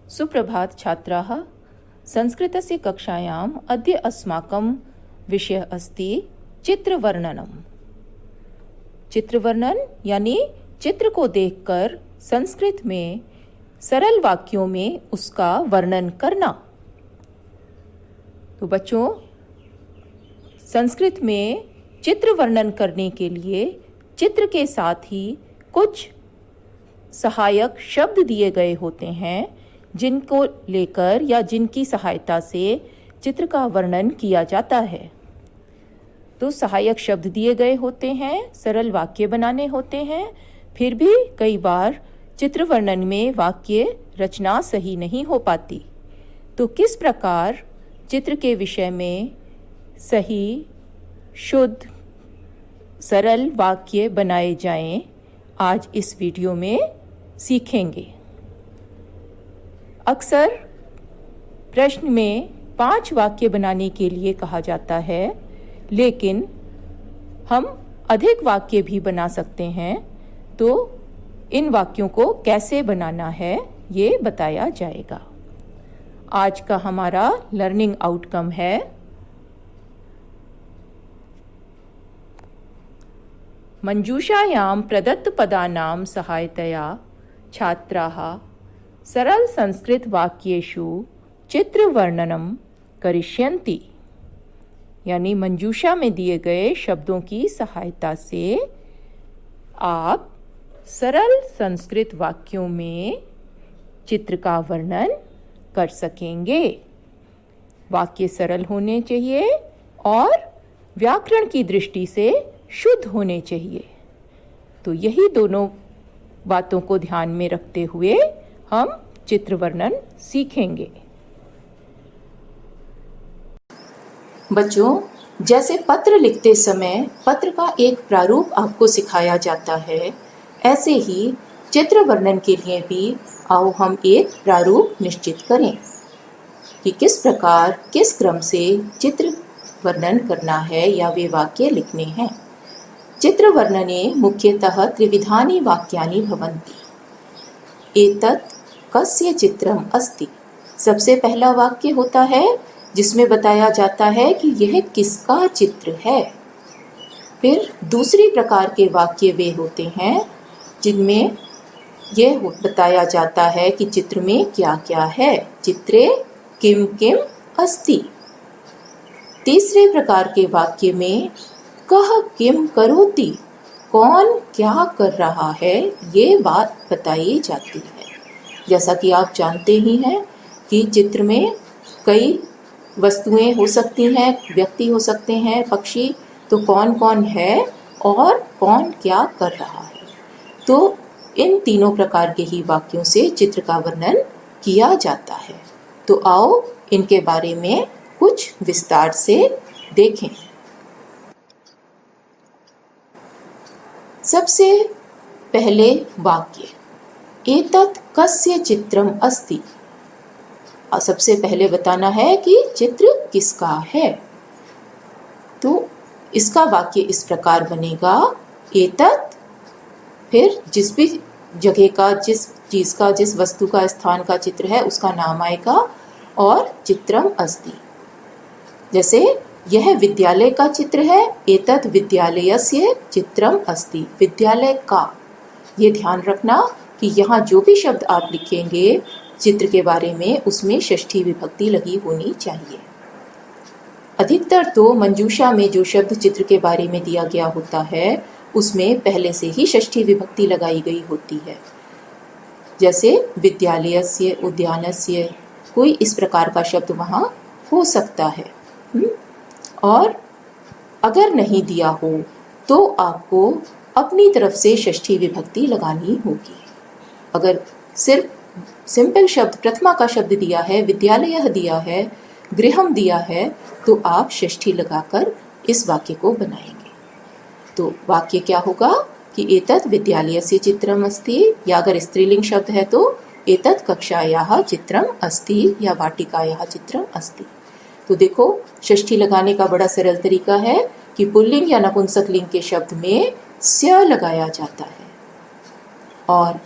सुप्रभात छात्राः। संस्कृतस्य कक्षायाम् अद्य अस्माकं विषयः अस्ति चित्रवर्णनम्। चित्रवर्णन यानी चित्र को देखकर संस्कृत में सरल वाक्यों में उसका वर्णन करना। तो बच्चों, संस्कृत में चित्र वर्णन करने के लिए चित्र के साथ ही कुछ सहायक शब्द दिए गए होते हैं, जिनको लेकर या जिनकी सहायता से चित्र का वर्णन किया जाता है। तो सहायक शब्द दिए गए होते हैं, सरल वाक्य बनाने होते हैं, फिर भी कई बार चित्र वर्णन में वाक्य रचना सही नहीं हो पाती। तो किस प्रकार चित्र के विषय में सही, शुद्ध, सरल वाक्य बनाए जाएं, आज इस वीडियो में सीखेंगे। अक्सर प्रश्न में 5 वाक्य बनाने के लिए कहा जाता है, लेकिन हम अधिक वाक्य भी बना सकते हैं। तो इन वाक्यों को कैसे बनाना है ये बताया जाएगा। आज का हमारा लर्निंग आउटकम है मंजूषायां प्रदत्तपदानां सहायतया छात्राः सरल संस्कृत वाक्येषु चित्रवर्णनम करिष्यन्ति। यानी मंजूषा में दिए गए शब्दों की सहायता से आप सरल संस्कृत वाक्यों में चित्र का वर्णन कर सकेंगे। वाक्य सरल होने चाहिए और व्याकरण की दृष्टि से शुद्ध होने चाहिए। तो यही दोनों बातों को ध्यान में रखते हुए हम चित्र वर्णन सीखेंगे। बच्चों, जैसे पत्र लिखते समय पत्र का एक प्रारूप आपको सिखाया जाता है, ऐसे ही चित्र वर्णन के लिए भी आओ हम एक प्रारूप निश्चित करें कि किस प्रकार, किस क्रम से चित्र वर्णन करना है या वे वाक्य लिखने हैं। चित्रवर्णने मुख्यतः त्रिविधानि वाक्यानि भवन्ति। एतत् कस्य चित्रम् अस्ति। सबसे पहला वाक्य होता है जिसमें बताया जाता है कि यह किसका चित्र है। फिर दूसरी प्रकार के वाक्य वे होते हैं जिनमें यह बताया जाता है कि चित्र में क्या क्या है। चित्रे किम किम अस्ति। तीसरे प्रकार के वाक्य में कह किम करोति, कौन क्या कर रहा है, ये बात बताई जाती है। जैसा कि आप जानते ही हैं कि चित्र में कई वस्तुएं हो सकती हैं, व्यक्ति हो सकते हैं, पक्षी। तो कौन कौन है और कौन क्या कर रहा है। तो इन तीनों प्रकार के ही वाक्यों से चित्र का वर्णन किया जाता है। तो आओ इनके बारे में कुछ विस्तार से देखें। सबसे पहले वाक्य, एतत् कस्य चित्रम अस्ति। सबसे पहले बताना है कि चित्र किसका है। तो इसका वाक्य इस प्रकार बनेगा, एतत्, फिर जिस भी जगह का, जिस चीज का, जिस वस्तु का, स्थान का चित्र है उसका नाम आएगा, और चित्रम अस्ति। जैसे यह विद्यालय का चित्र है, एतत् विद्यालयस्य चित्रम अस्ति। विद्यालय का, ये ध्यान रखना कि यहाँ जो भी शब्द आप लिखेंगे चित्र के बारे में, उसमें षष्ठी विभक्ति लगी होनी चाहिए। अधिकतर तो मंजूषा में जो शब्द चित्र के बारे में दिया गया होता है उसमें पहले से ही षष्ठी विभक्ति लगाई गई होती है। जैसे विद्यालयस्य, उद्यानस्य, कोई इस प्रकार का शब्द वहाँ हो सकता है। और अगर नहीं दिया हो तो आपको अपनी तरफ से षष्ठी विभक्ति लगानी होगी। अगर सिर्फ सिंपल शब्द, प्रथमा का शब्द दिया है, विद्यालयः दिया है, गृहम दिया है, तो आप षष्ठी लगाकर इस वाक्य को बनाएंगे। तो वाक्य क्या होगा कि एतत् विद्यालयस्य चित्रम अस्ति, या अगर स्त्रीलिंग शब्द है तो एतत् कक्षायाः चित्रम अस्ति या वाटिकायाः चित्रम अस्ति। तो देखो, षष्ठी लगाने का बड़ा सरल तरीका है कि पुल्लिंग या नपुंसक लिंग के शब्द में स्य लगाया जाता है, और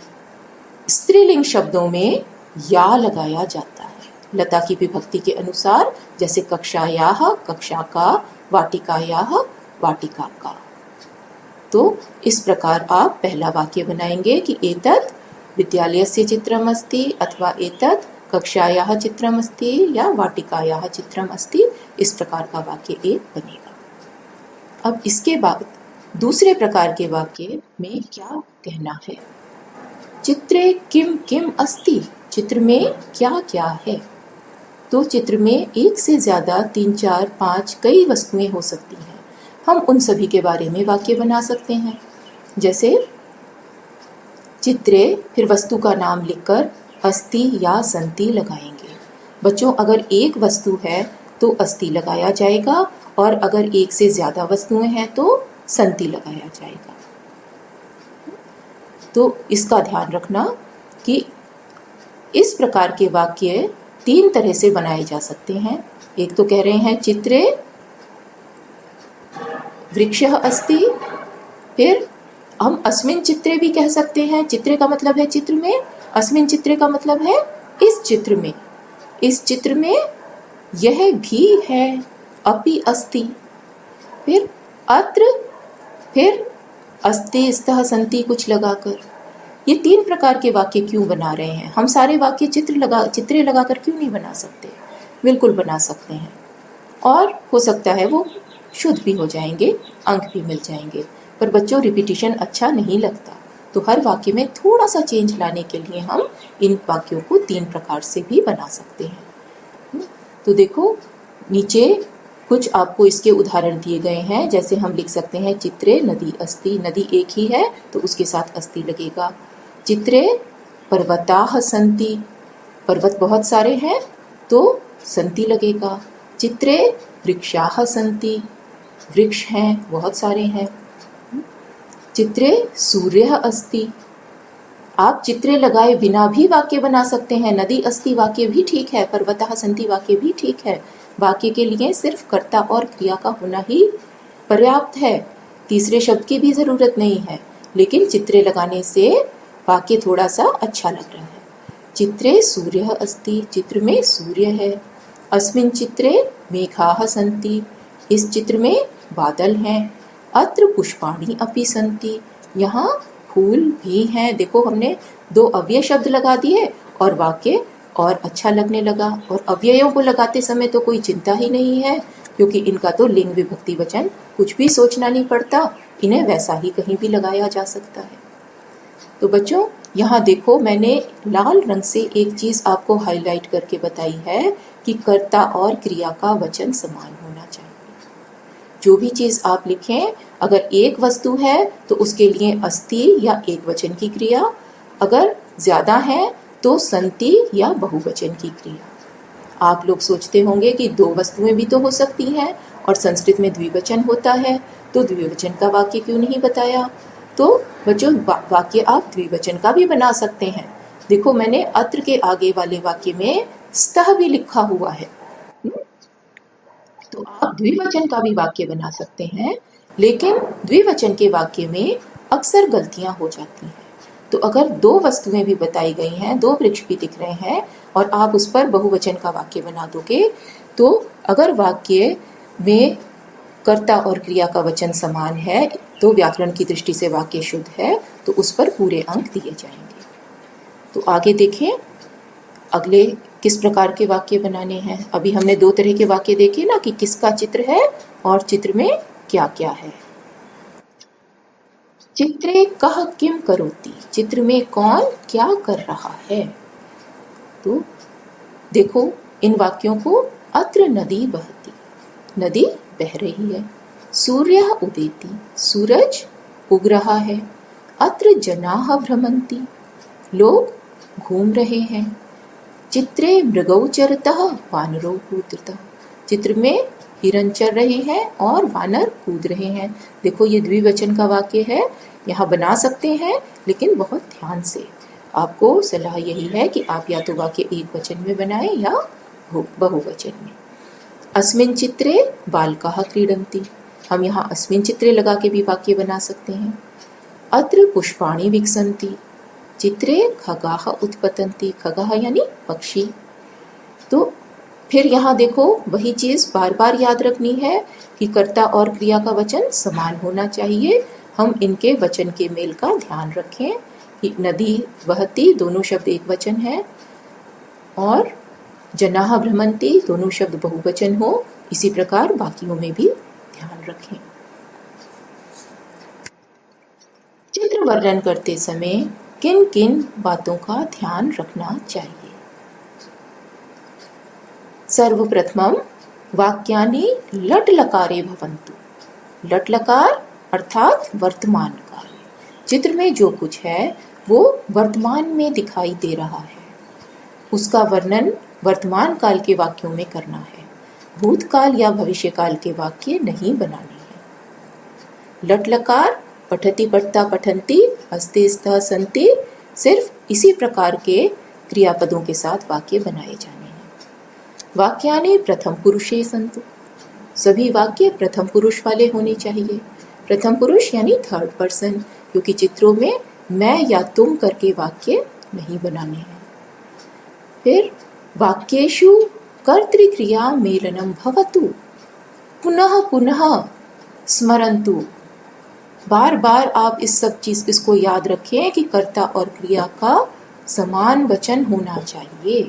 स्त्रीलिंग शब्दों में या लगाया जाता है। लता की विभक्ति के अनुसार, जैसे कक्षायाः कक्षा का, वाटिकायाः वाटिका का। तो इस प्रकार आप पहला वाक्य बनाएंगे कि एतत् विद्यालयस्य चित्रम् अस्ति अथवा एतत् कक्षायाः चित्रम् अस्ति या वाटिकायाः चित्रम् अस्ति। इस प्रकार का वाक्य एक बनेगा। अब इसके बाद दूसरे प्रकार के वाक्य में क्या कहना है। चित्रे किम किम अस्ति, चित्र में क्या क्या है। तो चित्र में एक से ज़्यादा 3, 4, 5 कई वस्तुएं हो सकती हैं। हम उन सभी के बारे में वाक्य बना सकते हैं। जैसे चित्रे, फिर वस्तु का नाम लिखकर अस्ति या सन्ति लगाएंगे। बच्चों, अगर एक वस्तु है तो अस्ति लगाया जाएगा, और अगर एक से ज़्यादा वस्तुएं हैं तो सन्ति लगाया जाएगा। तो इसका ध्यान रखना कि इस प्रकार के वाक्य 3 तरह से बनाए जा सकते हैं। एक तो कह रहे हैं चित्रे वृक्षः अस्ति, फिर हम अस्मिन् चित्रे भी कह सकते हैं। चित्रे का मतलब है चित्र में, अस्मिन् चित्रे का मतलब है इस चित्र में। इस चित्र में यह भी है, अपि अस्ति। फिर अत्र, फिर अस्ति स्तः सन्ति कुछ लगाकर। ये 3 प्रकार के वाक्य क्यों बना रहे हैं। हम सारे वाक्य चित्रे लगाकर क्यों नहीं बना सकते। बिल्कुल बना सकते हैं, और हो सकता है वो शुद्ध भी हो जाएंगे, अंक भी मिल जाएंगे। पर बच्चों, रिपीटिशन अच्छा नहीं लगता, तो हर वाक्य में थोड़ा सा चेंज लाने के लिए हम इन वाक्यों को 3 प्रकार से भी बना सकते हैं। तो देखो, नीचे कुछ आपको इसके उदाहरण दिए गए हैं। जैसे हम लिख सकते हैं चित्रे नदी अस्ति, नदी एक ही है तो उसके साथ अस्ति लगेगा। चित्रे पर्वताः सन्ति, पर्वत बहुत सारे हैं तो सन्ति लगेगा। चित्रे वृक्षाः सन्ति, वृक्ष हैं, बहुत सारे हैं। चित्रे सूर्यः अस्ति, आप चित्रे लगाए बिना भी वाक्य बना सकते हैं। नदी अस्ति वाक्य भी ठीक है, पर्वतः सन्ति वाक्य भी ठीक है। वाक्य के लिए सिर्फ कर्ता और क्रिया का होना ही पर्याप्त है, तीसरे शब्द की भी जरूरत नहीं है। लेकिन चित्रे लगाने से वाक्य थोड़ा सा अच्छा लग रहा है। चित्रे सूर्यः अस्ति, चित्र में सूर्य है। अस्मिन् चित्रे मेघाः सन्ति, इस चित्र में बादल हैं। अत्र पुष्पाणि अपि सन्ति, यहाँ फूल भी हैं। देखो, हमने 2 अव्यय शब्द लगा दिए और वाक्य और अच्छा लगने लगा। और अव्ययों को लगाते समय तो कोई चिंता ही नहीं है, क्योंकि इनका तो लिंग विभक्ति वचन कुछ भी सोचना नहीं पड़ता, इन्हें वैसा ही कहीं भी लगाया जा सकता है। तो बच्चों, यहाँ देखो, मैंने लाल रंग से एक चीज आपको हाईलाइट करके बताई है कि कर्ता और क्रिया का वचन समान होना चाहिए। जो भी चीज आप लिखें, अगर एक वस्तु है तो उसके लिए अस्ति या एक वचन की क्रिया, अगर ज्यादा है तो सन्ति या बहुवचन की क्रिया। आप लोग सोचते होंगे कि 2 वस्तुएं भी तो हो सकती हैं, और संस्कृत में द्विवचन होता है, तो द्विवचन का वाक्य क्यों नहीं बताया। तो बच्चों, वाक्य आप द्विवचन का भी बना सकते हैं। देखो, मैंने अत्र के आगे वाले वाक्य में स्तः भी लिखा हुआ है, तो आप द्विवचन का भी वाक्य बना सकते हैं। लेकिन द्विवचन के वाक्य में अक्सर गलतियां हो जाती हैं। तो अगर 2 वस्तुएं भी बताई गई हैं, 2 वृक्ष भी दिख रहे हैं, और आप उस पर बहुवचन का वाक्य बना दोगे, तो अगर वाक्य में कर्ता और क्रिया का वचन समान है, तो व्याकरण की दृष्टि से वाक्य शुद्ध है, तो उस पर पूरे अंक दिए जाएंगे। तो आगे देखें, अगले किस प्रकार के वाक्य बनाने हैं। अभी हमने 2 तरह के वाक्य देखे ना, कि किसका चित्र है और चित्र में क्या क्या है। चित्रे कः किम करोति, चित्र में कौन क्या कर रहा है। तो देखो, इन वाक्यों को अत्र नदी बहती, नदी बह रही है। सूर्यः उदेति, सूरज उग रहा है। अत्र जनाः भ्रमन्ति, लोग घूम रहे हैं। चित्रे मृगौ चरतः वानरो कूदतः, चित्र में हिरन चर रहे हैं और वानर कूद रहे हैं। देखो, ये द्विवचन का वाक्य है, यहाँ बना सकते हैं, लेकिन बहुत ध्यान से। आपको सलाह यही है कि आप या तो वाक्य एक वचन में बनाएं या बहुवचन में। अस्मिन् चित्रे बालकाः क्रीडन्ति, हम यहाँ अस्मिन् चित्रे लगा के भी वाक्य बना सकते हैं। अत्र पुष्पाणि विकसन्ति, चित्रे खगाः उत्पतन्ति, खगाः यानी पक्षी। तो फिर यहाँ देखो वही चीज बार बार याद रखनी है कि कर्ता और क्रिया का वचन समान होना चाहिए। हम इनके वचन के मेल का ध्यान रखें कि नदी बहती दोनों शब्द एक वचन है, और जनाः भ्रमन्ति दोनों शब्द बहुवचन हो। इसी प्रकार बाकियों में भी ध्यान रखें। चित्र वर्णन करते समय किन किन बातों का ध्यान रखना चाहिए? सर्वप्रथमं वाक्यानि लट् लकारे भवन्तु। लट् लकार अर्थात वर्तमान काल। चित्र में जो कुछ है वो वर्तमान में दिखाई दे रहा है, उसका वर्णन वर्तमान काल के वाक्यों में करना है। भूतकाल या भविष्य काल के वाक्य नहीं बनाने हैं। लट् लकार पठति पठता पठन्ति अस्ति स्तः सन्ति, सिर्फ इसी प्रकार के क्रियापदों के साथ वाक्य बनाए जाने हैं। वाक्यानि प्रथम पुरुषे सन्तु, सभी वाक्य प्रथम पुरुष वाले होने चाहिए। प्रथम पुरुष यानी थर्ड पर्सन, क्योंकि चित्रों में मैं या तुम करके वाक्य नहीं बनाने हैं। फिर वाक्येषु कर्तृक्रिया मेलनम भवतु, पुनः पुनः स्मरन्तु। बार बार आप इस सब चीज इसको याद रखें कि कर्ता और क्रिया का समान वचन होना चाहिए।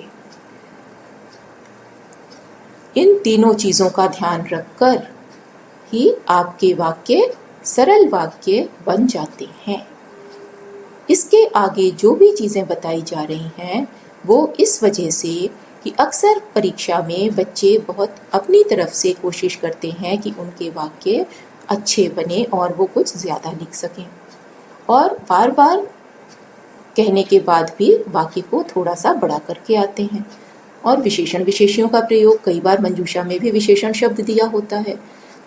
इन तीनों चीजों का ध्यान रखकर ही आपके वाक्य सरल वाक्य बन जाते हैं। इसके आगे जो भी चीजें बताई जा रही हैं वो इस वजह से कि अक्सर परीक्षा में बच्चे बहुत अपनी तरफ से कोशिश करते हैं कि उनके वाक्य अच्छे बने और वो कुछ ज़्यादा लिख सकें, और बार बार कहने के बाद भी वाक्य को थोड़ा सा बड़ा करके आते हैं। और विशेषण विशेषियों का प्रयोग, कई बार मंजूषा में भी विशेषण शब्द दिया होता है,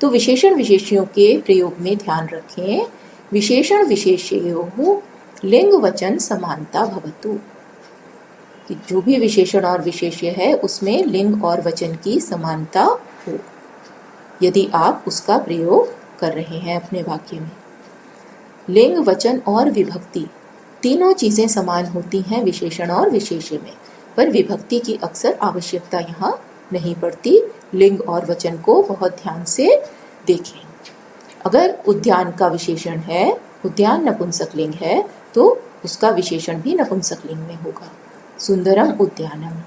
तो विशेषण विशेषियों के प्रयोग में ध्यान रखें। विशेषण विशेष्योः लिंग वचन समानता भवतु, कि जो भी विशेषण और विशेष्य है उसमें लिंग और वचन की समानता हो, यदि आप उसका प्रयोग कर रहे हैं अपने वाक्य में। लिंग वचन और विभक्ति तीनों चीजें समान होती हैं विशेषण और विशेष्य में, पर विभक्ति की अक्सर आवश्यकता यहाँ नहीं पड़ती। लिंग और वचन को बहुत ध्यान से देखें। अगर उद्यान का विशेषण है, उद्यान नपुंसकलिंग है, तो उसका विशेषण भी नपुंसकलिंग में होगा। सुंदरम उद्यानम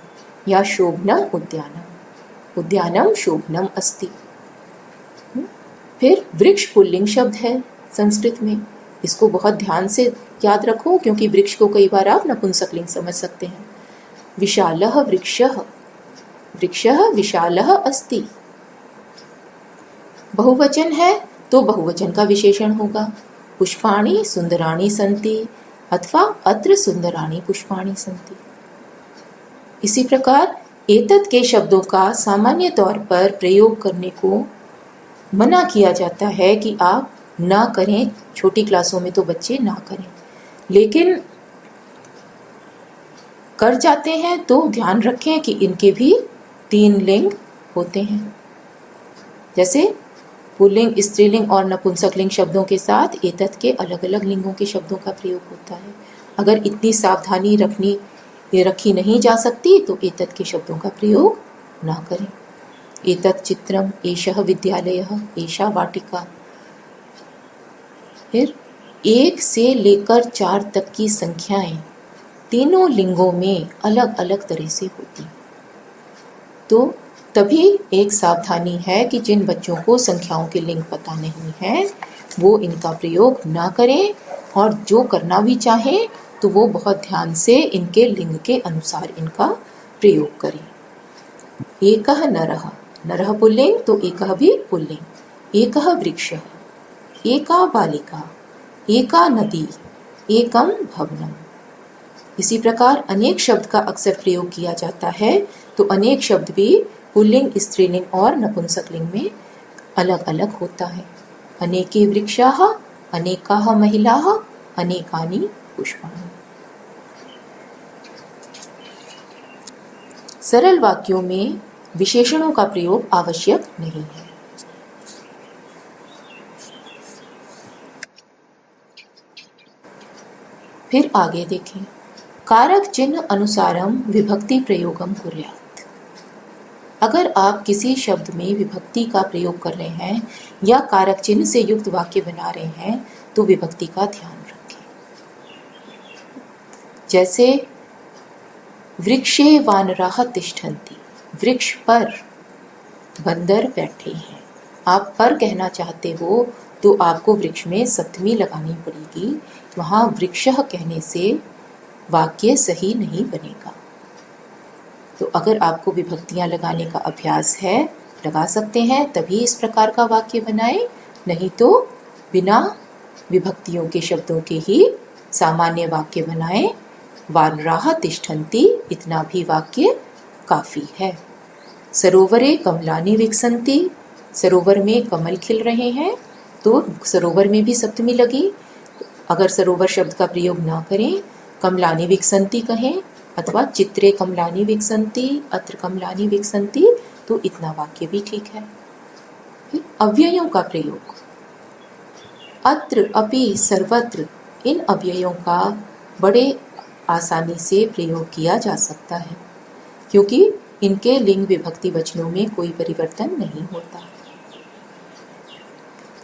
या शोभनम उद्यानम, उद्यानम शोभनम अस्ति। फिर वृक्ष पुल्लिंग शब्द है संस्कृत में, इसको बहुत ध्यान से याद रखो, क्योंकि वृक्ष को कई बार आप नपुंसकलिंग समझ सकते हैं। विशालः वृक्षः, वृक्षः विशालः अस्ति। बहुवचन है तो बहुवचन का विशेषण होगा। पुष्पाणि सुंदराणि सन्ति अथवा अत्र सुंदराणि पुष्पाणि सन्ति। इसी प्रकार एतत् के शब्दों का सामान्य तौर पर प्रयोग करने को मना किया जाता है कि आप ना करें। छोटी क्लासों में तो बच्चे ना करें, लेकिन कर जाते हैं तो ध्यान रखें कि इनके भी 3 लिंग होते हैं। जैसे पुल्लिंग, स्त्रीलिंग और नपुंसकलिंग शब्दों के साथ एतत् के अलग अलग लिंगों के शब्दों का प्रयोग होता है। अगर इतनी सावधानी रखी नहीं जा सकती तो एतत् के शब्दों का प्रयोग ना करें। एतत् चित्रम, एषः विद्यालयः, एषा वाटिका। फिर 1 से लेकर 4 तक की संख्याएं तीनों लिंगों में अलग अलग तरह से होती, तो तभी एक सावधानी है कि जिन बच्चों को संख्याओं के लिंग पता नहीं है वो इनका प्रयोग ना करें, और जो करना भी चाहें तो वो बहुत ध्यान से इनके लिंग के अनुसार इनका प्रयोग करें। एकः नरः, नरः पुल्लिंग तो एकः भी पुल्लिंग। एकः वृक्षः, एका बालिका, एका नदी, एकम भवनम। इसी प्रकार अनेक शब्द का अक्सर प्रयोग किया जाता है, तो अनेक शब्द भी पुल्लिंग, स्त्रीलिंग और नपुंसकलिंग में अलग अलग होता है। अनेके वृक्षाः, अनेकाः महिलाः, अनेकानि पुष्पाणि। सरल वाक्यों में विशेषणों का प्रयोग आवश्यक नहीं है। फिर आगे देखें, कारक चिन्ह अनुसारम विभक्ति प्रयोगम कुर्यात्। अगर आप किसी शब्द में विभक्ति का प्रयोग कर रहे हैं या कारक चिन्ह से युक्त वाक्य बना रहे हैं तो विभक्ति का ध्यान रखें। जैसे वृक्षे वानराः तिष्ठन्ति, वृक्ष पर बंदर बैठे हैं। आप पर कहना चाहते हो तो आपको वृक्ष में सप्तमी लगानी पड़ेगी। वहाँ वृक्षः कहने से वाक्य सही नहीं बनेगा। तो अगर आपको विभक्तियां लगाने का अभ्यास है, लगा सकते हैं, तभी इस प्रकार का वाक्य बनाएं, नहीं तो बिना विभक्तियों के शब्दों के ही सामान्य वाक्य बनाएं। वानराः तिष्ठन्ति, इतना भी वाक्य काफी है। सरोवरे कमलानि विकसन्ति, सरोवर में कमल खिल रहे हैं, तो सरोवर में भी सप्तमी लगी। अगर सरोवर शब्द का प्रयोग ना करें, कमलानि विकसन्ति कहें, अथवा चित्रे कमलानि विकसन्ति, अत्र कमलानि विकसन्ति, तो इतना वाक्य भी ठीक है। फिर अव्ययों का प्रयोग, अत्र, अपि, सर्वत्र, इन अव्ययों का बड़े आसानी से प्रयोग किया जा सकता है, क्योंकि इनके लिंग विभक्ति वचनों में कोई परिवर्तन नहीं होता।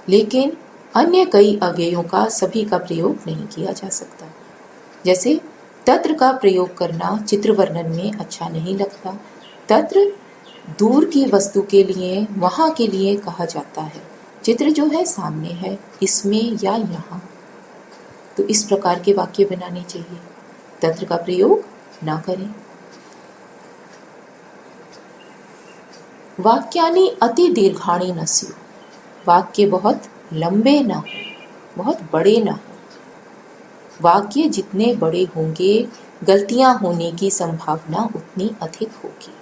लेकिन अन्य कई अव्ययों का सभी का प्रयोग नहीं किया जा सकता। जैसे तत्र का प्रयोग करना चित्र वर्णन में अच्छा नहीं लगता। तत्र दूर की वस्तु के लिए, वहाँ के लिए कहा जाता है। चित्र जो है सामने है, इसमें या यहाँ। तो इस प्रकार के वाक्य बनाने चाहिए, तत्र का प्रयोग ना करें। वाक्यानि अति दीर्घाणि न स्युः, वाक्य बहुत लंबे ना हो, बहुत बड़े ना हो। वाक्य जितने बड़े होंगे, गलतियां होने की संभावना उतनी अधिक होगी।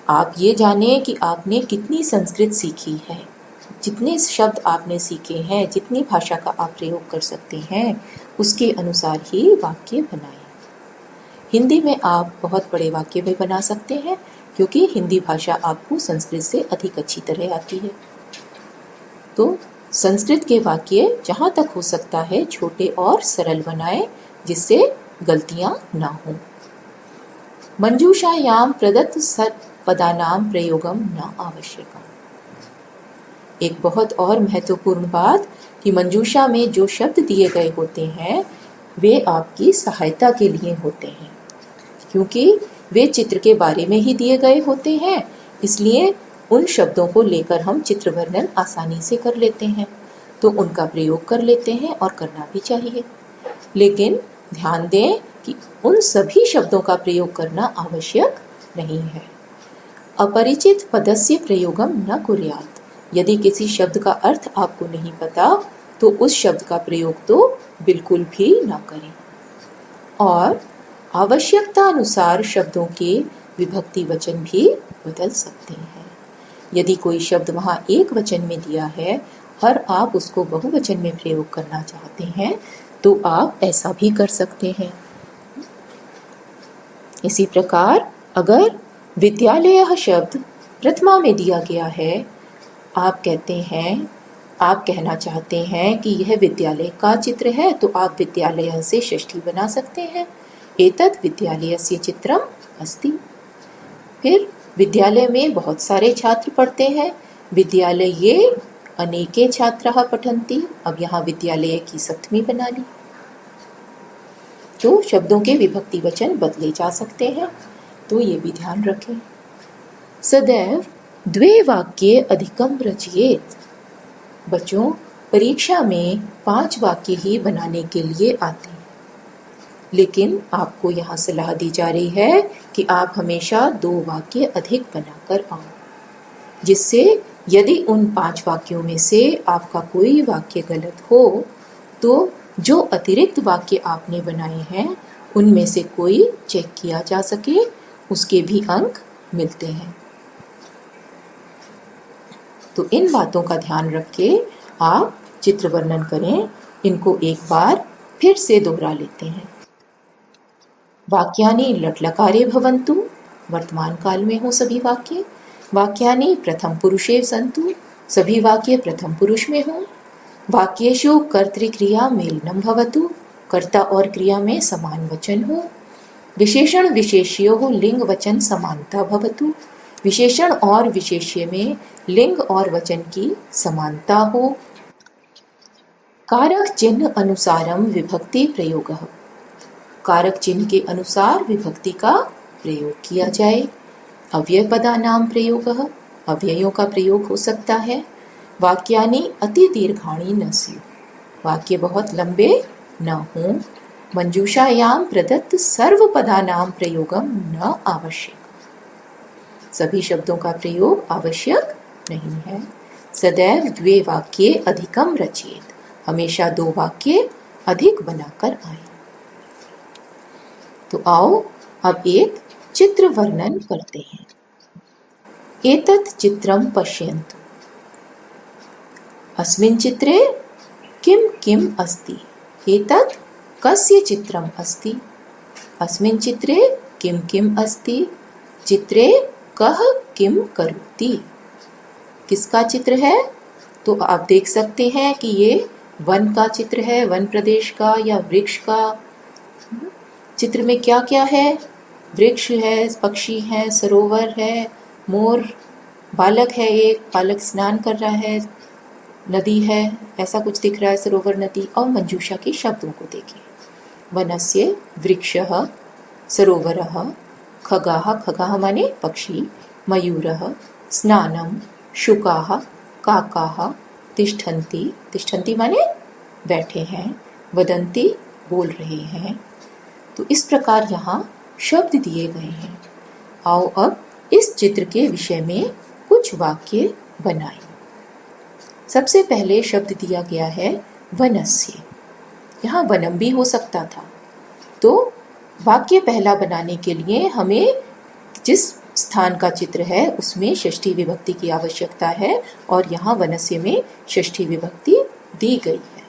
आप ये जानें कि आपने कितनी संस्कृत सीखी है, जितने शब्द आपने सीखे हैं, जितनी भाषा का आप प्रयोग कर सकते हैं, उसके अनुसार ही वाक्य बनाएं। हिंदी में आप बहुत बड़े वाक्य भी बना सकते हैं, क्योंकि हिंदी भाषा आपको संस्कृत से अधिक अच्छी तरह आती है। तो संस्कृत के वाक्य जहाँ तक हो सकता है छोटे और सरल बनाएं, जिससे गलतियां ना हो। मंजूषायाम प्रदत्त पदानाम प्रयोगम न आवश्यकम। एक बहुत और महत्वपूर्ण बात कि मंजूषा में जो शब्द दिए गए होते हैं वे आपकी सहायता के लिए होते हैं, क्योंकि वे चित्र के बारे में ही दिए गए होते हैं। इसलिए उन शब्दों को लेकर हम चित्र वर्णन आसानी से कर लेते हैं, तो उनका प्रयोग कर लेते हैं और करना भी चाहिए। लेकिन ध्यान दें कि उन सभी शब्दों का प्रयोग करना आवश्यक नहीं है। अपरिचित पदस्य प्रयोगम न कुर्यात्। यदि किसी शब्द का अर्थ आपको नहीं पता तो उस शब्द का प्रयोग तो बिल्कुल भी न करें। और आवश्यकता अनुसार शब्दों के विभक्ति वचन भी बदल सकते हैं। यदि कोई शब्द वहाँ एक वचन में दिया है और आप उसको बहुवचन में प्रयोग करना चाहते हैं तो आप ऐसा भी कर सकते हैं। इसी प्रकार अगर विद्यालय शब्द प्रथमा में दिया गया है, आप कहना चाहते हैं कि यह विद्यालय का चित्र है, तो आप विद्यालय से षष्ठी बना सकते हैं। एतत् विद्यालयस्य चित्रम अस्ति। फिर विद्यालय में बहुत सारे छात्र पढ़ते हैं, विद्यालये अनेके छात्राः पठन्ति। अब यहाँ विद्यालय की सप्तमी बना ली। तो शब्दों के विभक्ति वचन बदले जा सकते हैं, तो ये भी ध्यान रखें। सदैव द्वे वाक्ये अधिकम रचयेत्। बच्चों, परीक्षा में 5 वाक्य ही बनाने के लिए आते हैं, लेकिन आपको यहाँ सलाह दी जा रही है कि आप हमेशा 2 वाक्य अधिक बनाकर आओ, जिससे यदि उन 5 वाक्यों में से आपका कोई वाक्य गलत हो तो जो अतिरिक्त वाक्य आपने बनाए हैं उनमें से कोई चेक किया जा सके, उसके भी अंक मिलते हैं। तो इन बातों का ध्यान रख के आप चित्र वर्णन करें। इनको एक बार फिर से दोहरा लेते हैं। वाक्यानि लट्लकारे भवन्तु, वर्तमान काल में हो सभी वाक्य। वाक्यानि प्रथम पुरुषे सन्तु, सभी वाक्य प्रथम पुरुष में हो। वाक्येषु कर्तृक्रिया मेलनम भवतु, कर्ता और क्रिया में समान वचन हो, विशेषण विशेष्यो लिंग वचन समानता भवतु, विशेषण और विशेष्य में लिंग और वचन की समानता हो, कारक चिन्ह अनुसारम विभक्ति प्रयोग, कारक चिन्ह के अनुसार विभक्ति का प्रयोग किया जाए, अव्यय पदानाम प्रयोग, अव्ययों का प्रयोग हो सकता है, वाक्यानि अति दीर्घाणि न स्युः, वाक्य बहुत लंबे न हों, मंजूषायाम प्रदत्त सर्व पदानाम प्रयोगम न आवश्यक, सभी शब्दों का प्रयोग आवश्यक नहीं है, सदैव द्वे वाक्ये अधिकम रचेत, हमेशा दो वाक्य अधिक बनाकर आए। तो आओ अब एक चित्र वर्णन करते हैं। एतत् चित्रं पश्यन्तु, अस्मिन् चित्रे किं किम् अस्ति, एतत् कस्य चित्रम् अस्ति, अस्मिन् चित्रे किं किम् अस्ति, चित्रे कः किं करोति, किसका चित्र है? तो आप देख सकते हैं कि ये वन का चित्र है, वन प्रदेश का या वृक्ष का। चित्र में क्या क्या है? वृक्ष है, पक्षी है, सरोवर है, मोर, बालक है, एक बालक स्नान कर रहा है, नदी है, ऐसा कुछ दिख रहा है, सरोवर, नदी। और मंजूषा के शब्दों को देखिए, वनस्य, वृक्षः, सरोवरः, खगाः, खगाः माने पक्षी, मयूरः, स्नानम, शुकाः, काकाः, तिष्ठन्ति, तिष्ठन्ति माने बैठे हैं, वदन्ति बोल रहे हैं। तो इस प्रकार यहाँ शब्द दिए गए हैं। आओ अब इस चित्र के विषय में कुछ वाक्य बनाएं। सबसे पहले शब्द दिया गया है वनस्य, यहाँ वनम भी हो सकता था। तो वाक्य पहला बनाने के लिए हमें जिस स्थान का चित्र है उसमें षष्ठी विभक्ति की आवश्यकता है और यहाँ वनस्य में षष्ठी विभक्ति दी गई है।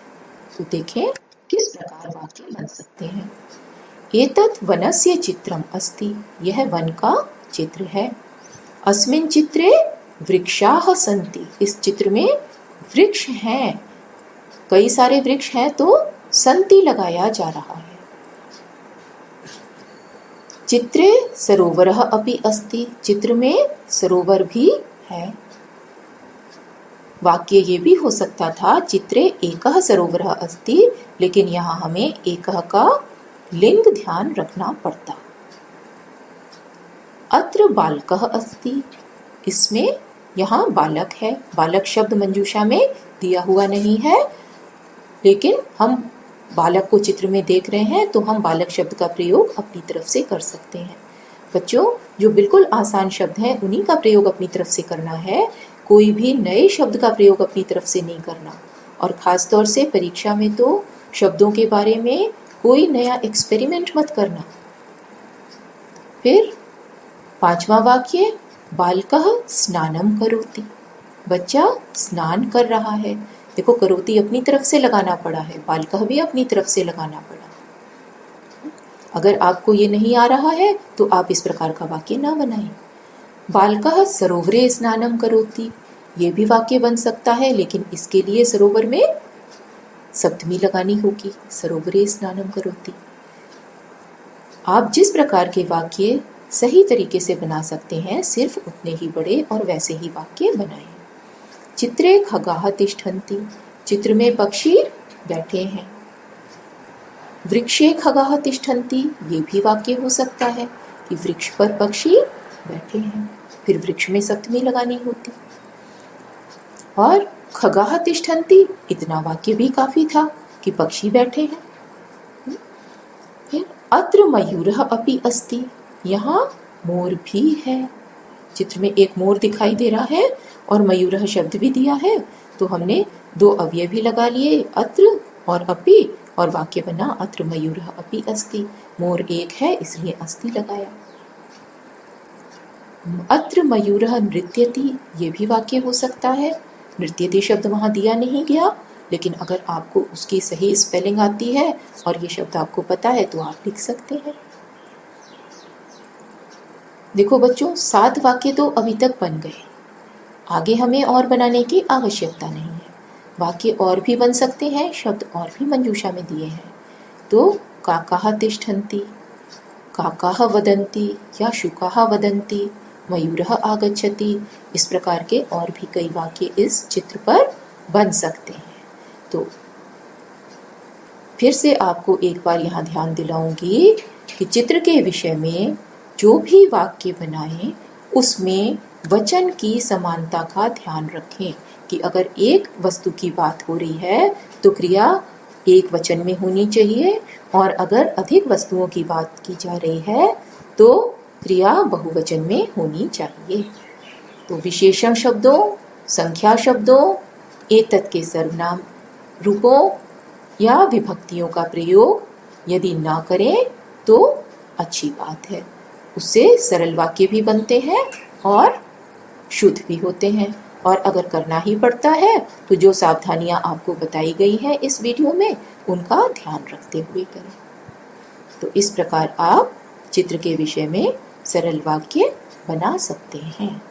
तो देखें किस प्रकार वाक्य बन सकते हैं। एतत् वनस्य चित्रम अस्ति, यह वन का चित्र है। अस्मिन् चित्रे वृक्षाः सन्ति, इस चित्र में वृक्ष हैं, कई सारे वृक्ष हैं तो सन्ति लगाया जा रहा है। चित्रे सरोवरः अपि अस्ति, चित्र में सरोवर भी है। वाक्य ये भी हो सकता था चित्रे एकः सरोवरः अस्ति, लेकिन यहाँ हमें एकः का लिंग ध्यान रखना पड़ता। अत्र बालकः अस्ति, इसमें यहाँ बालक है। बालक शब्द मंजूषा में दिया हुआ नहीं है, लेकिन हम बालक को चित्र में देख रहे हैं तो हम बालक शब्द का प्रयोग अपनी तरफ से कर सकते हैं। बच्चों, जो बिल्कुल आसान शब्द हैं उन्हीं का प्रयोग अपनी तरफ से करना है, कोई भी नए शब्द का प्रयोग अपनी तरफ से नहीं करना। और ख़ास तौर से परीक्षा में तो शब्दों के बारे में कोई नया एक्सपेरिमेंट मत करना। फिर पांचवा वाक्य, बालकः स्नानम करोति, बच्चा स्नान कर रहा है। देखो, करोति अपनी तरफ से लगाना पड़ा है, बालकः भी अपनी तरफ से लगाना पड़ा। अगर आपको ये नहीं आ रहा है तो आप इस प्रकार का वाक्य ना बनाएं। बालकः सरोवरे स्नानम करोति, ये भी वाक्य बन सकता है, लेकिन इसके लिए सरोवर में सप्तमी लगानी होगी, सरोवरे स्नानम करोति। आप जिस प्रकार के वाक्य सही तरीके से बना सकते हैं, सिर्फ उतने ही बड़े और वैसे ही वाक्य बनाएं। चित्रे खगाः तिष्ठन्ति, चित्र में पक्षी बैठे हैं। वृक्षे खगाः तिष्ठन्ति, ये भी वाक्य हो सकता है कि वृक्ष पर पक्षी बैठे हैं, फिर वृक्ष में सप्तमी लगानी होती। और खगाः तिष्ठन्ति, इतना वाक्य भी काफी था कि पक्षी बैठे हैं। फिर अत्र मयूरः अपि अस्ति, यहाँ मोर भी है। चित्र में एक मोर दिखाई दे रहा है और मयूरः शब्द भी दिया है, तो हमने दो अव्यय भी लगा लिए, अत्र और अपि, और वाक्य बना अत्र मयूरः अपि अस्ति। मोर एक है इसलिए अस्ति लगाया। अत्र मयूरः नृत्यति, ये भी वाक्य हो सकता है। नृत्यति शब्द वहाँ दिया नहीं गया, लेकिन अगर आपको उसकी सही स्पेलिंग आती है और ये शब्द आपको पता है तो आप लिख सकते हैं। देखो बच्चों, 7 वाक्य तो अभी तक बन गए, आगे हमें और बनाने की आवश्यकता नहीं है। वाक्य और भी बन सकते हैं, शब्द और भी मंजूषा में दिए हैं, तो काकाः तिष्ठन्ति, काकाः वदन्ति या शुकाः वदन्ति, मयूरः आगच्छति। इस प्रकार के और भी कई वाक्य इस चित्र पर बन सकते हैं। तो फिर से आपको एक बार यहाँ ध्यान दिलाऊंगी कि चित्र के विषय में जो भी वाक्य बनाएं उसमें वचन की समानता का ध्यान रखें कि अगर एक वस्तु की बात हो रही है तो क्रिया एक वचन में होनी चाहिए, और अगर अधिक वस्तुओं की बात की जा रही है तो क्रिया बहुवचन में होनी चाहिए। तो विशेषण शब्दों, संख्या शब्दों, एतत् के सर्वनाम रूपों या विभक्तियों का प्रयोग यदि ना करें तो अच्छी बात है। उससे सरल वाक्य भी बनते हैं और शुद्ध भी होते हैं। और अगर करना ही पड़ता है तो जो सावधानियां आपको बताई गई हैं इस वीडियो में उनका ध्यान रखते हुए करें। तो इस प्रकार आप चित्र के विषय में सरल वाक्य बना सकते हैं।